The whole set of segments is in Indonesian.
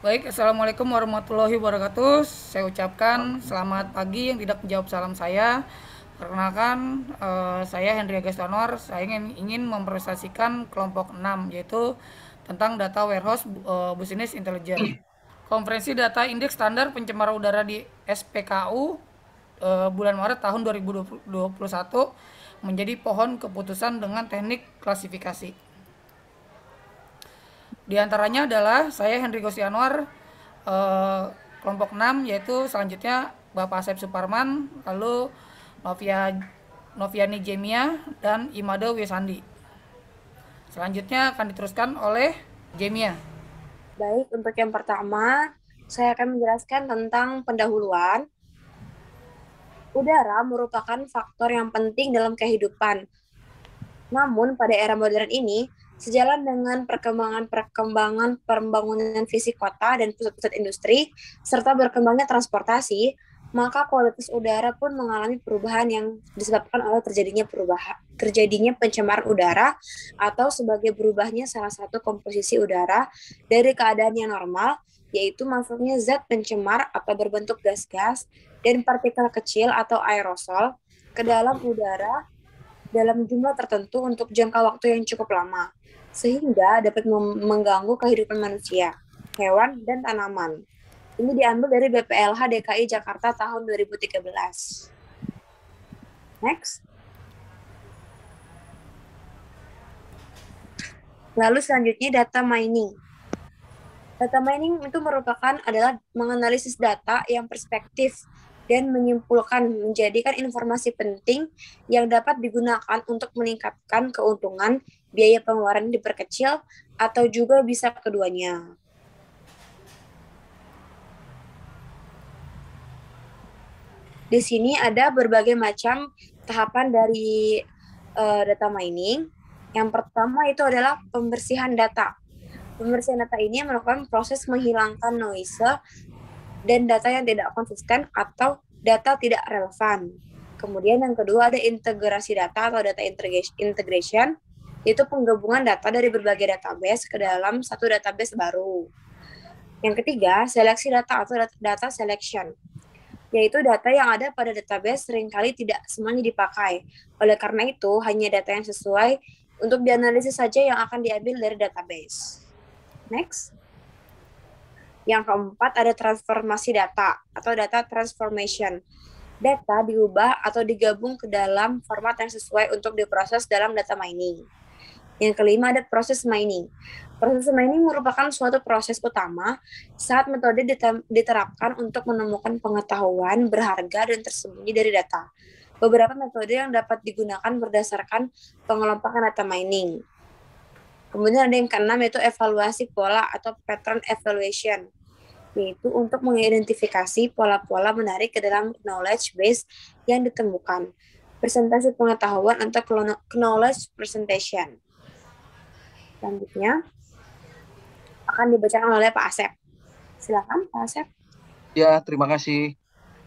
Baik, Assalamualaikum warahmatullahi wabarakatuh. Saya ucapkan selamat pagi yang tidak menjawab salam saya. Perkenalkan, saya Henry Agastanor. Saya ingin mempresentasikan kelompok 6, yaitu tentang Data Warehouse Business Intelligence. Konferensi Data Indeks Standar Pencemaran Udara di SPKU bulan Maret tahun 2021 menjadi pohon keputusan dengan teknik klasifikasi. Di antaranya adalah saya Henry Gosianwar, eh, kelompok 6, yaitu selanjutnya Bapak Asep Suparman, lalu Novia Noviani Jemia, dan Imade Wisandi. Selanjutnya akan diteruskan oleh Jemia. Baik, untuk yang pertama, saya akan menjelaskan tentang pendahuluan. Udara merupakan faktor yang penting dalam kehidupan. Namun, pada era modern ini, sejalan dengan perkembangan pembangunan fisik kota dan pusat-pusat industri, serta berkembangnya transportasi, maka kualitas udara pun mengalami perubahan yang disebabkan oleh terjadinya pencemaran udara atau sebagai berubahnya salah satu komposisi udara dari keadaan yang normal, yaitu masuknya zat pencemar atau berbentuk gas-gas dan partikel kecil atau aerosol ke dalam udara dalam jumlah tertentu untuk jangka waktu yang cukup lama, sehingga dapat mengganggu kehidupan manusia, hewan, dan tanaman. Ini diambil dari BPLH DKI Jakarta tahun 2013. Next. Lalu selanjutnya data mining. Data mining itu adalah menganalisis data yang perspektif dan menyimpulkan menjadikan informasi penting yang dapat digunakan untuk meningkatkan keuntungan, biaya pengeluaran diperkecil, atau juga bisa keduanya. Di sini ada berbagai macam tahapan dari data mining. Yang pertama itu adalah pembersihan data. Pembersihan data ini melakukan proses menghilangkan noise dan data yang tidak konsisten atau data tidak relevan. Kemudian yang kedua ada integrasi data atau data integration, yaitu penggabungan data dari berbagai database ke dalam satu database baru. Yang ketiga, seleksi data atau data selection, yaitu data yang ada pada database seringkali tidak semuanya dipakai. Oleh karena itu, hanya data yang sesuai untuk dianalisis saja yang akan diambil dari database. Next. Yang keempat ada transformasi data atau data transformation. Data diubah atau digabung ke dalam format yang sesuai untuk diproses dalam data mining. Yang kelima ada proses mining. Proses mining merupakan suatu proses utama saat metode diterapkan untuk menemukan pengetahuan berharga dan tersembunyi dari data. Beberapa metode yang dapat digunakan berdasarkan pengelompokan data mining. Kemudian ada yang keenam yaitu evaluasi pola atau pattern evaluation, yaitu untuk mengidentifikasi pola-pola menarik ke dalam knowledge base yang ditemukan. Presentasi pengetahuan atau knowledge presentation. Selanjutnya akan dibacakan oleh Pak Asep. Silakan Pak Asep. Ya, terima kasih.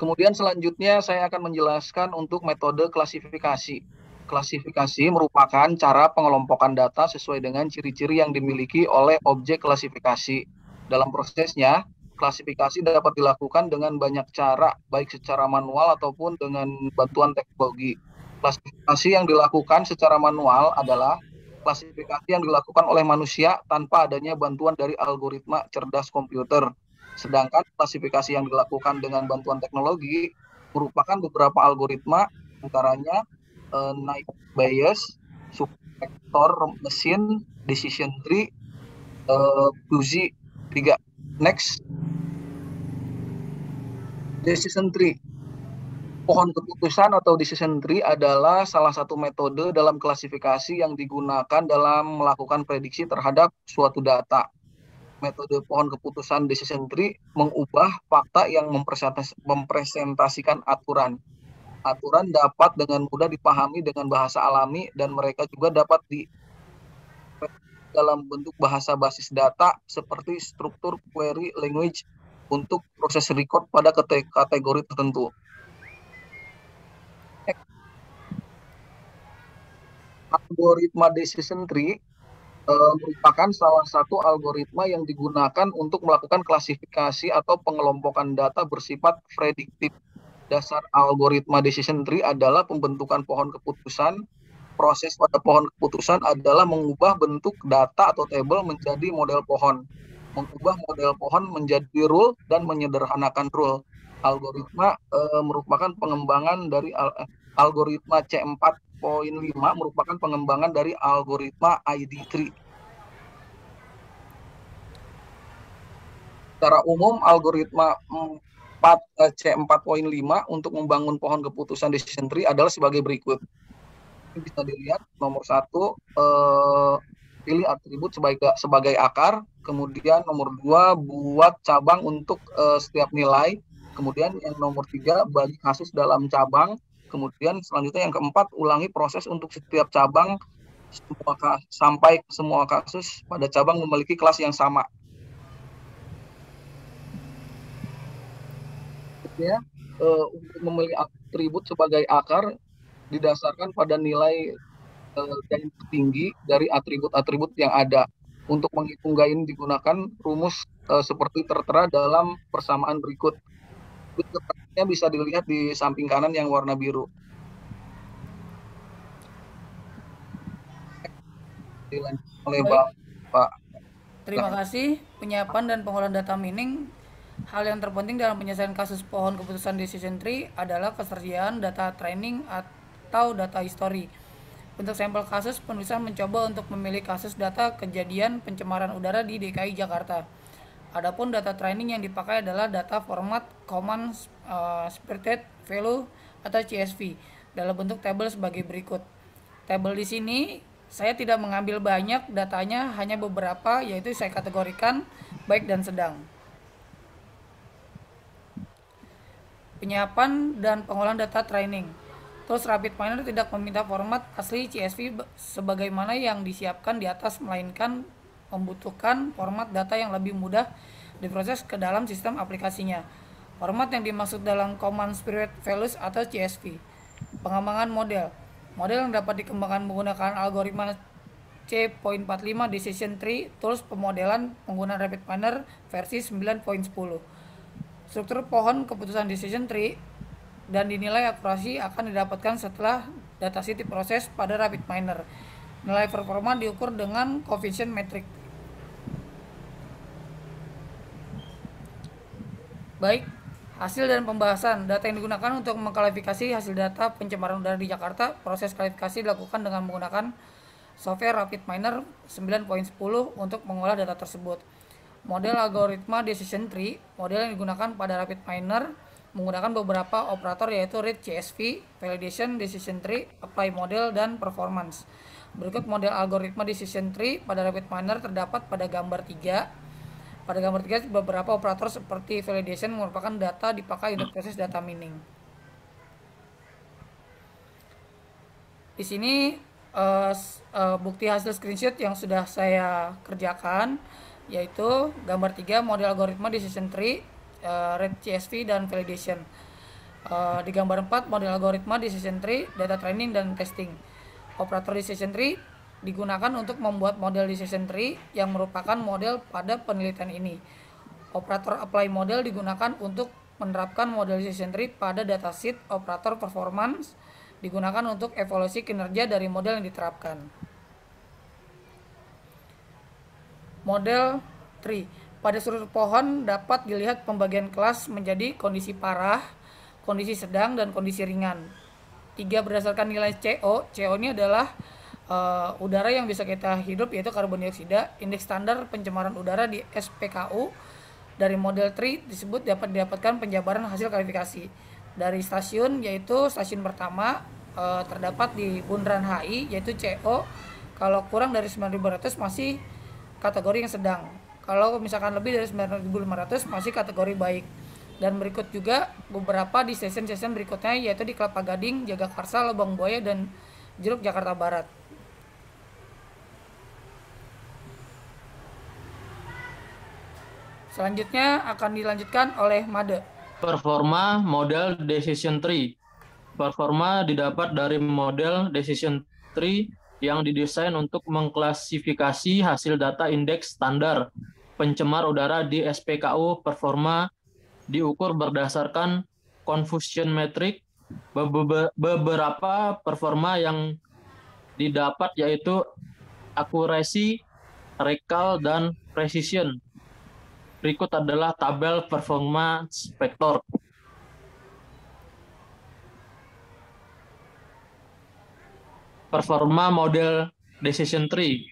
Kemudian selanjutnya saya akan menjelaskan untuk metode klasifikasi. Klasifikasi merupakan cara pengelompokan data sesuai dengan ciri-ciri yang dimiliki oleh objek klasifikasi. Dalam prosesnya, klasifikasi dapat dilakukan dengan banyak cara, baik secara manual ataupun dengan bantuan teknologi. Klasifikasi yang dilakukan secara manual adalah klasifikasi yang dilakukan oleh manusia tanpa adanya bantuan dari algoritma cerdas komputer. Sedangkan klasifikasi yang dilakukan dengan bantuan teknologi merupakan beberapa algoritma, antaranya naive Bayes, subvector machine, decision tree, fuzzy 3. Next, decision tree. Pohon keputusan atau decision tree adalah salah satu metode dalam klasifikasi yang digunakan dalam melakukan prediksi terhadap suatu data. Metode pohon keputusan decision tree mengubah fakta yang mempresentasikan aturan. Aturan dapat dengan mudah dipahami dengan bahasa alami dan mereka juga dapat dalam bentuk bahasa basis data seperti struktur query language untuk proses record pada kategori tertentu. Algoritma decision tree merupakan salah satu algoritma yang digunakan untuk melakukan klasifikasi atau pengelompokan data bersifat prediktif. Dasar algoritma decision tree adalah pembentukan pohon keputusan. Proses pada pohon keputusan adalah mengubah bentuk data atau tabel menjadi model pohon, mengubah model pohon menjadi rule, dan menyederhanakan rule. Algoritma merupakan pengembangan dari algoritma C4.5 merupakan pengembangan dari algoritma ID3. Secara umum, algoritma C4.5 untuk membangun pohon keputusan decision tree adalah sebagai berikut. Ini bisa dilihat, nomor 1, pilih atribut sebagai akar. Kemudian nomor 2, buat cabang untuk setiap nilai. Kemudian yang nomor 3, bagi kasus dalam cabang. Kemudian selanjutnya yang keempat, ulangi proses untuk setiap cabang sampai semua kasus pada cabang memiliki kelas yang sama. Ya, untuk memilih atribut sebagai akar didasarkan pada nilai gain tertinggi dari atribut-atribut yang ada. Untuk menghitung gain digunakan rumus seperti tertera dalam persamaan berikut. Keterangannya bisa dilihat di samping kanan yang warna biru. Dilanjutkan oleh Bapak. Terima kasih. Penyiapan dan pengolahan data mining. Hal yang terpenting dalam penyelesaian kasus pohon keputusan decision tree adalah ketersediaan data training atau data history. Untuk sampel kasus, penulisan mencoba untuk memilih kasus data kejadian pencemaran udara di DKI Jakarta. Adapun data training yang dipakai adalah data format Common Spirited Value atau CSV dalam bentuk tabel sebagai berikut. Tabel di sini saya tidak mengambil banyak datanya, hanya beberapa, yaitu saya kategorikan baik dan sedang. Penyiapan dan pengolahan data training. Terus RapidMiner tidak meminta format asli CSV sebagaimana yang disiapkan di atas, melainkan membutuhkan format data yang lebih mudah diproses ke dalam sistem aplikasinya. Format yang dimaksud dalam Common Spirit Values atau CSV. Pengembangan model. Model yang dapat dikembangkan menggunakan algoritma C.45 Decision Tree Tools pemodelan penggunaan RapidMiner versi 9.10. Struktur pohon keputusan decision tree dan dinilai akurasi akan didapatkan setelah dataset diproses pada RapidMiner. Nilai performa diukur dengan coefficient metrik. Baik, hasil dan pembahasan. Data yang digunakan untuk mengklasifikasi hasil data pencemaran udara di Jakarta. Proses klasifikasi dilakukan dengan menggunakan software RapidMiner 9.10 untuk mengolah data tersebut. Model algoritma decision tree, model yang digunakan pada RapidMiner menggunakan beberapa operator yaitu read CSV, validation decision tree, apply model, dan performance. Berikut model algoritma decision tree pada RapidMiner terdapat pada gambar 3. Pada gambar 3 beberapa operator seperti validation merupakan data dipakai untuk proses data mining. Di sini bukti hasil screenshot yang sudah saya kerjakan, yaitu gambar 3 model algoritma decision tree, read CSV, dan validation. Di gambar 4 model algoritma decision tree, data training, dan testing. Operator decision tree digunakan untuk membuat model decision tree yang merupakan model pada penelitian ini. Operator apply model digunakan untuk menerapkan model decision tree pada dataset. Operator performance digunakan untuk evaluasi kinerja dari model yang diterapkan. Model tree. Pada struktur pohon dapat dilihat pembagian kelas menjadi kondisi parah, kondisi sedang, dan kondisi ringan. 3 berdasarkan nilai CO. CO ini adalah udara yang bisa kita hidup, yaitu karbon dioksida. Indeks standar pencemaran udara di SPKU dari model tree disebut dapat didapatkan penjabaran hasil klasifikasi. Dari stasiun, yaitu stasiun pertama terdapat di bundaran HI, yaitu CO. Kalau kurang dari 9.500 masih kategori yang sedang. Kalau misalkan lebih dari 9.500 masih kategori baik. Dan berikut juga beberapa di stasiun-stasiun berikutnya, yaitu di Kelapa Gading, Jagakarsa, Lubang Buaya, dan Jeruk, Jakarta Barat. Selanjutnya akan dilanjutkan oleh Made. Performa model decision tree. Performa didapat dari model decision tree yang didesain untuk mengklasifikasi hasil data indeks standar pencemar udara di SPKU performa diukur berdasarkan confusion metric. Beberapa performa yang didapat yaitu akurasi, recall, dan precision. Berikut adalah tabel performance vector. Performa model decision tree.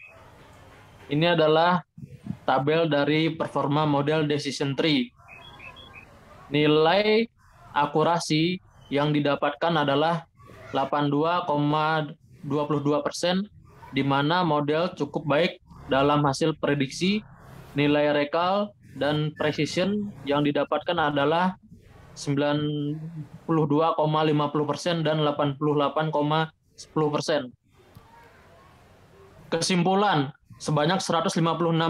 Ini adalah tabel dari performa model decision tree. Nilai akurasi yang didapatkan adalah 82,22%, di mana model cukup baik dalam hasil prediksi. Nilai recall dan precision yang didapatkan adalah 92,50% dan 88,10%. Kesimpulan, sebanyak 156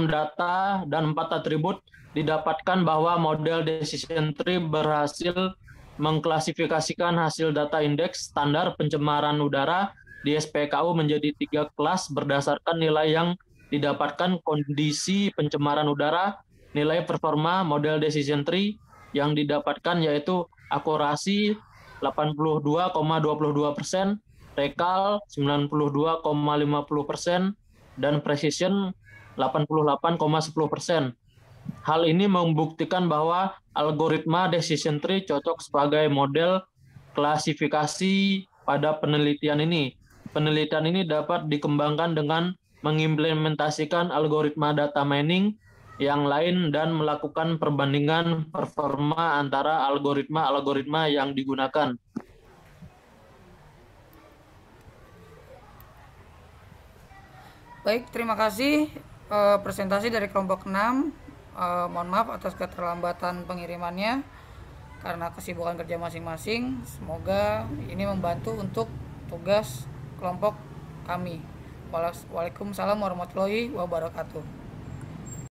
data dan 4 atribut didapatkan bahwa model decision tree berhasil mengklasifikasikan hasil data indeks standar pencemaran udara di SPKU menjadi 3 kelas berdasarkan nilai yang didapatkan kondisi pencemaran udara. Nilai performa model decision tree yang didapatkan yaitu akurasi 82,22%, recall 92,50%, dan precision 88,10%. Hal ini membuktikan bahwa algoritma decision tree cocok sebagai model klasifikasi pada penelitian ini. Penelitian ini dapat dikembangkan dengan mengimplementasikan algoritma data mining yang lain dan melakukan perbandingan performa antara algoritma-algoritma yang digunakan. Baik, terima kasih presentasi dari kelompok 6. Mohon maaf atas keterlambatan pengirimannya karena kesibukan kerja masing-masing. Semoga ini membantu untuk tugas kelompok kami. Waalaikumsalam warahmatullahi wabarakatuh.